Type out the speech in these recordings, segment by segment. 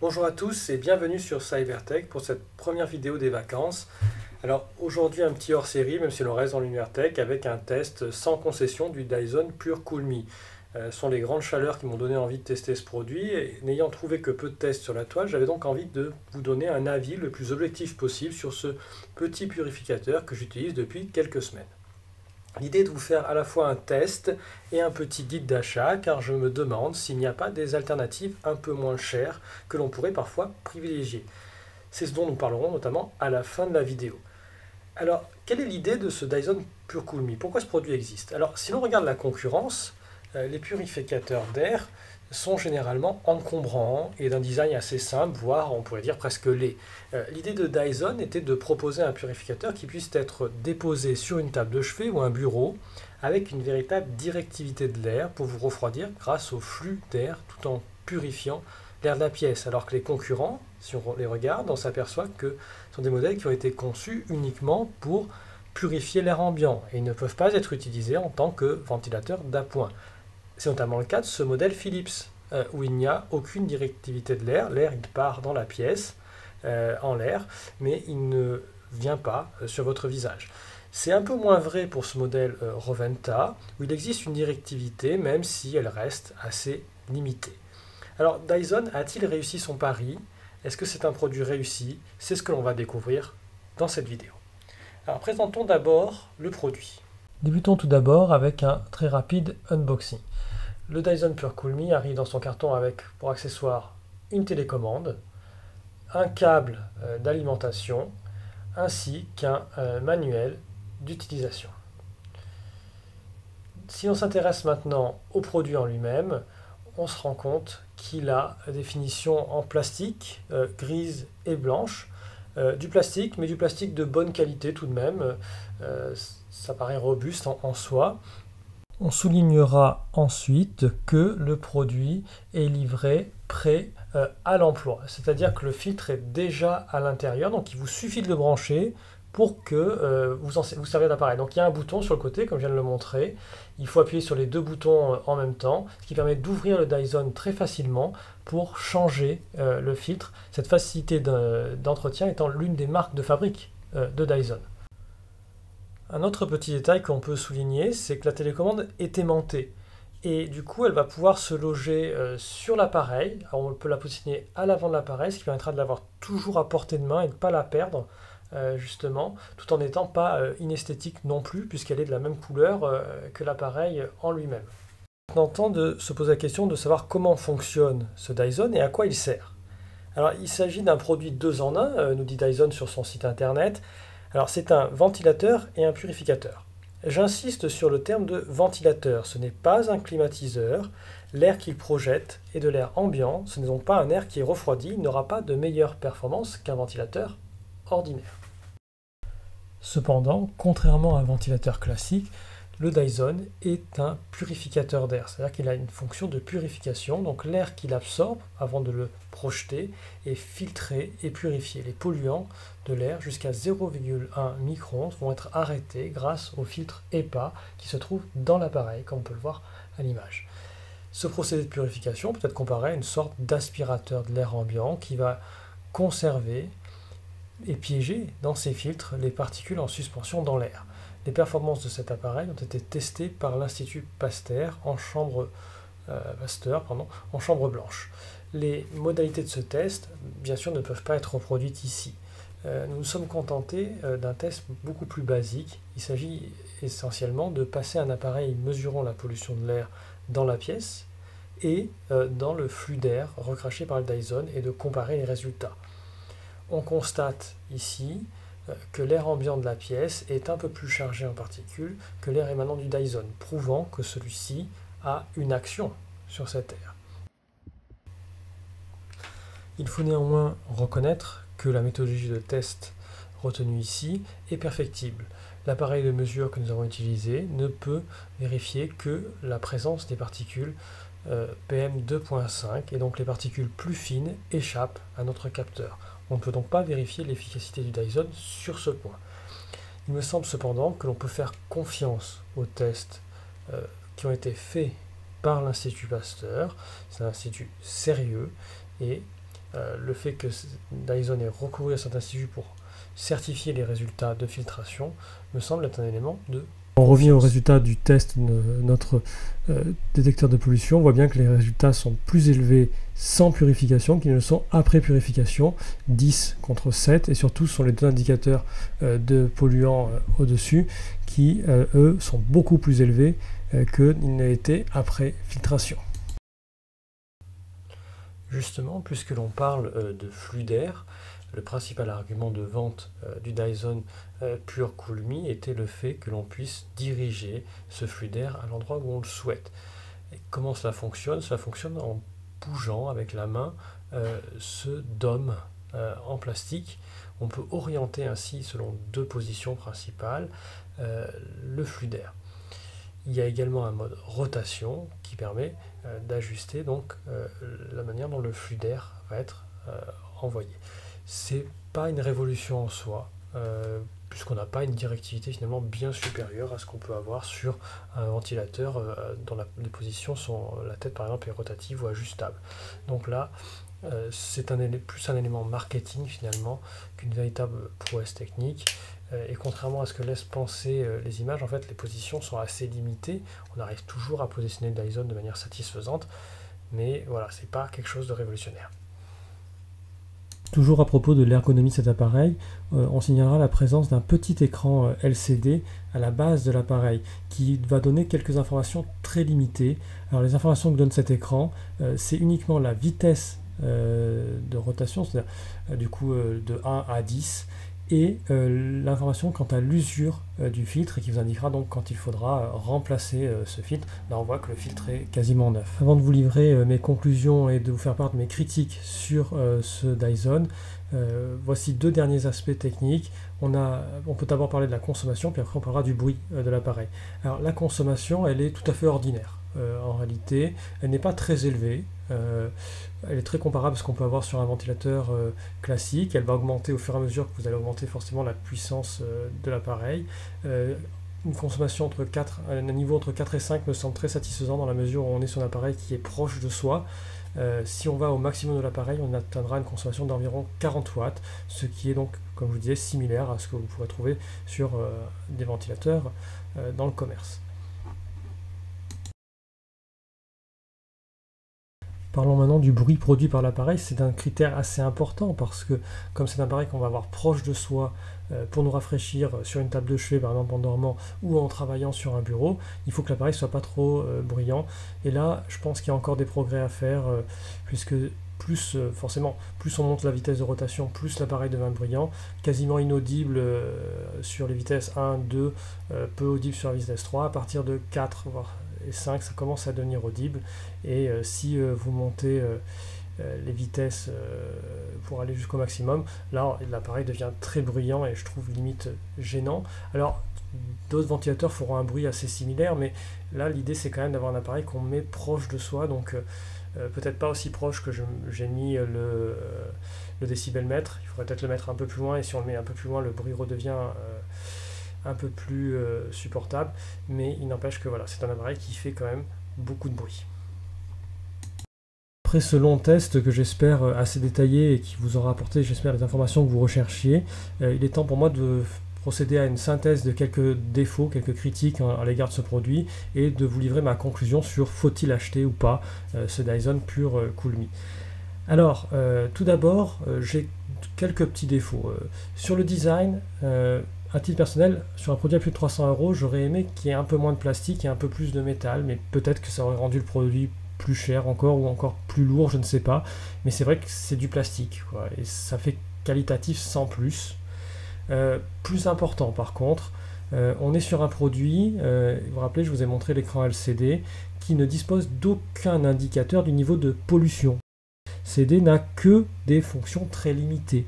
Bonjour à tous et bienvenue sur Cybertech pour cette première vidéo des vacances. Alors aujourd'hui un petit hors-série, même si l'on reste dans l'univers tech, avec un test sans concession du Dyson PureCoolMe. Ce sont les grandes chaleurs qui m'ont donné envie de tester ce produit et n'ayant trouvé que peu de tests sur la toile, j'avais donc envie de vous donner un avis le plus objectif possible sur ce petit purificateur que j'utilise depuis quelques semaines. L'idée est de vous faire à la fois un test et un petit guide d'achat, car je me demande s'il n'y a pas des alternatives un peu moins chères que l'on pourrait parfois privilégier. C'est ce dont nous parlerons notamment à la fin de la vidéo. Alors, quelle est l'idée de ce Dyson PureCoolMe? Pourquoi ce produit existe? Alors, si l'on regarde la concurrence, les purificateurs d'air sont généralement encombrants et d'un design assez simple, voire on pourrait dire presque laid. L'idée de Dyson était de proposer un purificateur qui puisse être déposé sur une table de chevet ou un bureau avec une véritable directivité de l'air pour vous refroidir grâce au flux d'air tout en purifiant l'air de la pièce. Alors que les concurrents, si on les regarde, on s'aperçoit que ce sont des modèles qui ont été conçus uniquement pour purifier l'air ambiant et ils ne peuvent pas être utilisés en tant que ventilateur d'appoint. C'est notamment le cas de ce modèle Philips, où il n'y a aucune directivité de l'air. L'air, il part dans la pièce, en l'air, mais il ne vient pas sur votre visage. C'est un peu moins vrai pour ce modèle Roventa, où il existe une directivité, même si elle reste assez limitée. Alors, Dyson a-t-il réussi son pari? Est-ce que c'est un produit réussi? C'est ce que l'on va découvrir dans cette vidéo. Alors, présentons d'abord le produit. Débutons tout d'abord avec un très rapide unboxing. Le Dyson PureCoolMe arrive dans son carton avec pour accessoire une télécommande, un câble d'alimentation ainsi qu'un manuel d'utilisation. Si on s'intéresse maintenant au produit en lui-même, on se rend compte qu'il a des finitions en plastique, grise et blanche. Du plastique, mais du plastique de bonne qualité tout de même. Ça paraît robuste en soi. On soulignera ensuite que le produit est livré prêt à l'emploi, c'est-à-dire que le filtre est déjà à l'intérieur, donc il vous suffit de le brancher pour que vous servez d'appareil. Donc il y a un bouton sur le côté, comme je viens de le montrer, il faut appuyer sur les deux boutons en même temps, ce qui permet d'ouvrir le Dyson très facilement pour changer le filtre, cette facilité d'entretien étant l'une des marques de fabrique de Dyson. Un autre petit détail qu'on peut souligner, c'est que la télécommande est aimantée. Et du coup, elle va pouvoir se loger sur l'appareil. Alors, on peut la positionner à l'avant de l'appareil, ce qui permettra de l'avoir toujours à portée de main et de ne pas la perdre, justement, tout en n'étant pas inesthétique non plus, puisqu'elle est de la même couleur que l'appareil en lui-même. Maintenant, temps de se poser la question de savoir comment fonctionne ce Dyson et à quoi il sert. Alors, il s'agit d'un produit 2 en 1, nous dit Dyson sur son site internet. Alors c'est un ventilateur et un purificateur. J'insiste sur le terme de ventilateur, ce n'est pas un climatiseur. L'air qu'il projette est de l'air ambiant, ce n'est donc pas un air qui est refroidi, il n'aura pas de meilleure performance qu'un ventilateur ordinaire. Cependant, contrairement à un ventilateur classique, le Dyson est un purificateur d'air, c'est-à-dire qu'il a une fonction de purification, donc l'air qu'il absorbe avant de le projeter est filtré et purifié. Les polluants de l'air jusqu'à 0,1 microns vont être arrêtés grâce au filtre HEPA qui se trouve dans l'appareil, comme on peut le voir à l'image. Ce procédé de purification peut être comparé à une sorte d'aspirateur de l'air ambiant qui va conserver et piéger dans ses filtres les particules en suspension dans l'air. Les performances de cet appareil ont été testées par l'Institut Pasteur en chambre blanche. Les modalités de ce test, bien sûr, ne peuvent pas être reproduites ici. Nous nous sommes contentés d'un test beaucoup plus basique. Il s'agit essentiellement de passer un appareil mesurant la pollution de l'air dans la pièce et dans le flux d'air recraché par le Dyson et de comparer les résultats. On constate ici que l'air ambiant de la pièce est un peu plus chargé en particules que l'air émanant du Dyson, prouvant que celui-ci a une action sur cet air. Il faut néanmoins reconnaître que la méthodologie de test retenue ici est perfectible. L'appareil de mesure que nous avons utilisé ne peut vérifier que la présence des particules PM2.5 et donc les particules plus fines échappent à notre capteur. On ne peut donc pas vérifier l'efficacité du Dyson sur ce point. Il me semble cependant que l'on peut faire confiance aux tests qui ont été faits par l'Institut Pasteur. C'est un institut sérieux et le fait que Dyson ait recouru à cet institut pour certifier les résultats de filtration me semble être un élément de... On revient au résultat du test de notre détecteur de pollution. On voit bien que les résultats sont plus élevés sans purification qu'ils ne le sont après purification, 10 contre 7, et surtout sur les deux indicateurs de polluants au-dessus, qui, eux, sont beaucoup plus élevés qu'ils ne l'étaient après filtration. Justement, puisque l'on parle de flux d'air, le principal argument de vente du Dyson Pure Cool Me était le fait que l'on puisse diriger ce flux d'air à l'endroit où on le souhaite. Et comment cela fonctionne? Cela fonctionne en bougeant avec la main ce dôme en plastique. On peut orienter ainsi, selon deux positions principales, le flux d'air. Il y a également un mode rotation qui permet d'ajuster donc la manière dont le flux d'air va être envoyé. C'est pas une révolution en soi, puisqu'on n'a pas une directivité finalement bien supérieure à ce qu'on peut avoir sur un ventilateur dont les positions sont, la tête par exemple est rotative ou ajustable. Donc là, c'est plus un élément marketing finalement qu'une véritable prouesse technique. Et contrairement à ce que laissent penser les images, en fait les positions sont assez limitées. On arrive toujours à positionner le Dyson de manière satisfaisante, mais voilà, c'est pas quelque chose de révolutionnaire. Toujours à propos de l'ergonomie de cet appareil, on signalera la présence d'un petit écran LCD à la base de l'appareil qui va donner quelques informations très limitées. Alors les informations que donne cet écran, c'est uniquement la vitesse de rotation, c'est-à-dire du coup de 1 à 10, et l'information quant à l'usure du filtre qui vous indiquera donc quand il faudra remplacer ce filtre. Là on voit que le filtre est quasiment neuf. Avant de vous livrer mes conclusions et de vous faire part de mes critiques sur ce Dyson, voici deux derniers aspects techniques. On peut d'abord parler de la consommation, puis après on parlera du bruit de l'appareil. Alors la consommation, elle est tout à fait ordinaire. En réalité, elle n'est pas très élevée. Elle est très comparable à ce qu'on peut avoir sur un ventilateur classique. Elle va augmenter au fur et à mesure que vous allez augmenter forcément la puissance de l'appareil. Une consommation entre 4, un niveau entre 4 et 5 me semble très satisfaisant dans la mesure où on est sur un appareil qui est proche de soi. Si on va au maximum de l'appareil, on atteindra une consommation d'environ 40 watts, ce qui est donc, comme je vous disais, similaire à ce que vous pourrez trouver sur des ventilateurs dans le commerce. Parlons maintenant du bruit produit par l'appareil. C'est un critère assez important parce que comme c'est un appareil qu'on va avoir proche de soi pour nous rafraîchir sur une table de chevet par exemple en dormant ou en travaillant sur un bureau, il faut que l'appareil soit pas trop bruyant. Et là, je pense qu'il y a encore des progrès à faire puisque forcément, plus on monte la vitesse de rotation, plus l'appareil devient bruyant, quasiment inaudible sur les vitesses 1, 2, peu audible sur la vitesse 3, à partir de 4, voire et 5, ça commence à devenir audible, et si vous montez les vitesses pour aller jusqu'au maximum, là l'appareil devient très bruyant et je trouve limite gênant. Alors d'autres ventilateurs feront un bruit assez similaire, mais là l'idée c'est quand même d'avoir un appareil qu'on met proche de soi, donc peut-être pas aussi proche que j'ai mis le décibelmètre, il faudrait peut-être le mettre un peu plus loin, et si on le met un peu plus loin, le bruit redevient un peu plus supportable, mais il n'empêche que voilà, c'est un appareil qui fait quand même beaucoup de bruit. Après ce long test que j'espère assez détaillé et qui vous aura apporté, j'espère, les informations que vous recherchiez, il est temps pour moi de procéder à une synthèse de quelques défauts, quelques critiques à l'égard de ce produit et de vous livrer ma conclusion sur faut-il acheter ou pas ce Dyson Pure Cool Me. Alors, tout d'abord, j'ai quelques petits défauts. Sur le design, à titre personnel, sur un produit à plus de 300 €, j'aurais aimé qu'il y ait un peu moins de plastique et un peu plus de métal, mais peut-être que ça aurait rendu le produit plus cher encore ou encore plus lourd, je ne sais pas. Mais c'est vrai que c'est du plastique, quoi, et ça fait qualitatif sans plus. Plus important par contre, on est sur un produit, vous vous rappelez, je vous ai montré l'écran LCD, qui ne dispose d'aucun indicateur du niveau de pollution. CD n'a que des fonctions très limitées.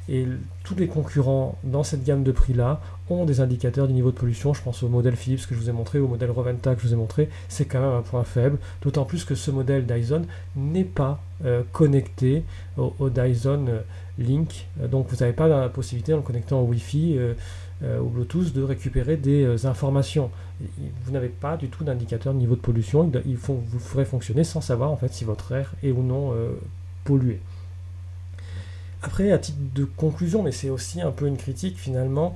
Et tous les concurrents dans cette gamme de prix là ont des indicateurs du niveau de pollution. Je pense au modèle Philips que je vous ai montré, au modèle Roventa que je vous ai montré. C'est quand même un point faible, d'autant plus que ce modèle Dyson n'est pas connecté au Dyson Link. Donc vous n'avez pas la possibilité, en le connectant au Wi-Fi ou Bluetooth, de récupérer des informations. Vous n'avez pas du tout d'indicateur de niveau de pollution. Vous ferez fonctionner sans savoir en fait si votre air est ou non pollué. Après, à titre de conclusion, mais c'est aussi un peu une critique finalement,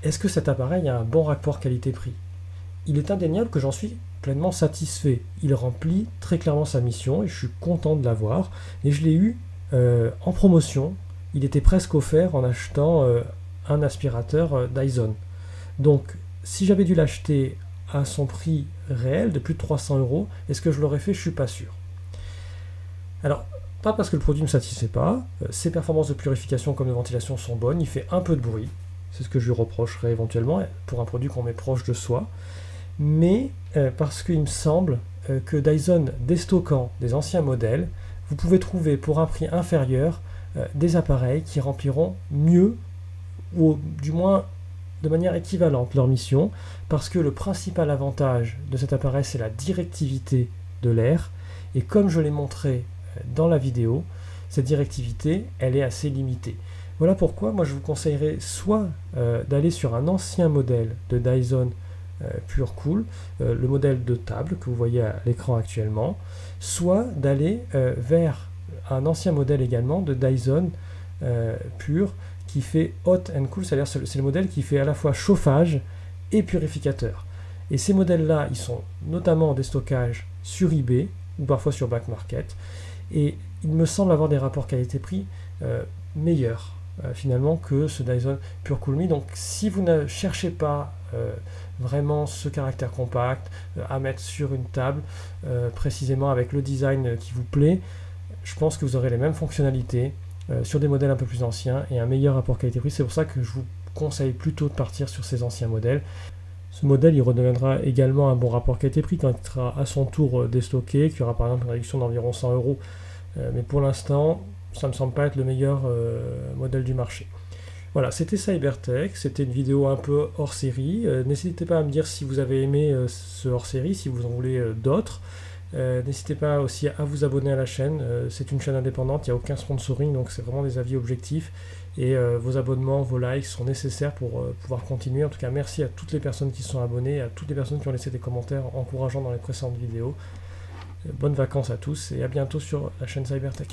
est-ce que cet appareil a un bon rapport qualité-prix? Il est indéniable que j'en suis pleinement satisfait. Il remplit très clairement sa mission et je suis content de l'avoir. Et je l'ai eu en promotion. Il était presque offert en achetant un aspirateur Dyson. Donc, si j'avais dû l'acheter à son prix réel de plus de 300 €, est-ce que je l'aurais fait? Je ne suis pas sûr. Alors, pas parce que le produit ne me satisfait pas, ses performances de purification comme de ventilation sont bonnes, il fait un peu de bruit, c'est ce que je lui reprocherais éventuellement pour un produit qu'on met proche de soi, mais parce qu'il me semble que Dyson, déstockant des anciens modèles, vous pouvez trouver pour un prix inférieur des appareils qui rempliront mieux, ou du moins de manière équivalente, leur mission, parce que le principal avantage de cet appareil, c'est la directivité de l'air, et comme je l'ai montré dans la vidéo, cette directivité, elle est assez limitée. Voilà pourquoi moi je vous conseillerais soit d'aller sur un ancien modèle de Dyson PureCool, le modèle de table que vous voyez à l'écran actuellement, soit d'aller vers un ancien modèle également de Dyson Pure qui fait hot and cool, c'est-à-dire c'est le modèle qui fait à la fois chauffage et purificateur. Et ces modèles-là, ils sont notamment en déstockage sur eBay ou parfois sur Back Market. Et il me semble avoir des rapports qualité-prix meilleurs finalement que ce Dyson PureCool Me. Donc si vous ne cherchez pas vraiment ce caractère compact à mettre sur une table, précisément avec le design qui vous plaît, je pense que vous aurez les mêmes fonctionnalités sur des modèles un peu plus anciens et un meilleur rapport qualité-prix. C'est pour ça que je vous conseille plutôt de partir sur ces anciens modèles. Ce modèle, il redeviendra également un bon rapport qualité-prix quand il sera à son tour déstocké, qu'il y aura par exemple une réduction d'environ 100 €. Mais pour l'instant, ça ne me semble pas être le meilleur modèle du marché. Voilà, c'était Cybertech, c'était une vidéo un peu hors série. N'hésitez pas à me dire si vous avez aimé ce hors série, si vous en voulez d'autres. N'hésitez pas aussi à vous abonner à la chaîne, c'est une chaîne indépendante, il n'y a aucun sponsoring, donc c'est vraiment des avis objectifs. Et vos abonnements, vos likes sont nécessaires pour pouvoir continuer. En tout cas, merci à toutes les personnes qui sont abonnées, à toutes les personnes qui ont laissé des commentaires encourageants dans les précédentes vidéos. Bonnes vacances à tous et à bientôt sur la chaîne Cybertech.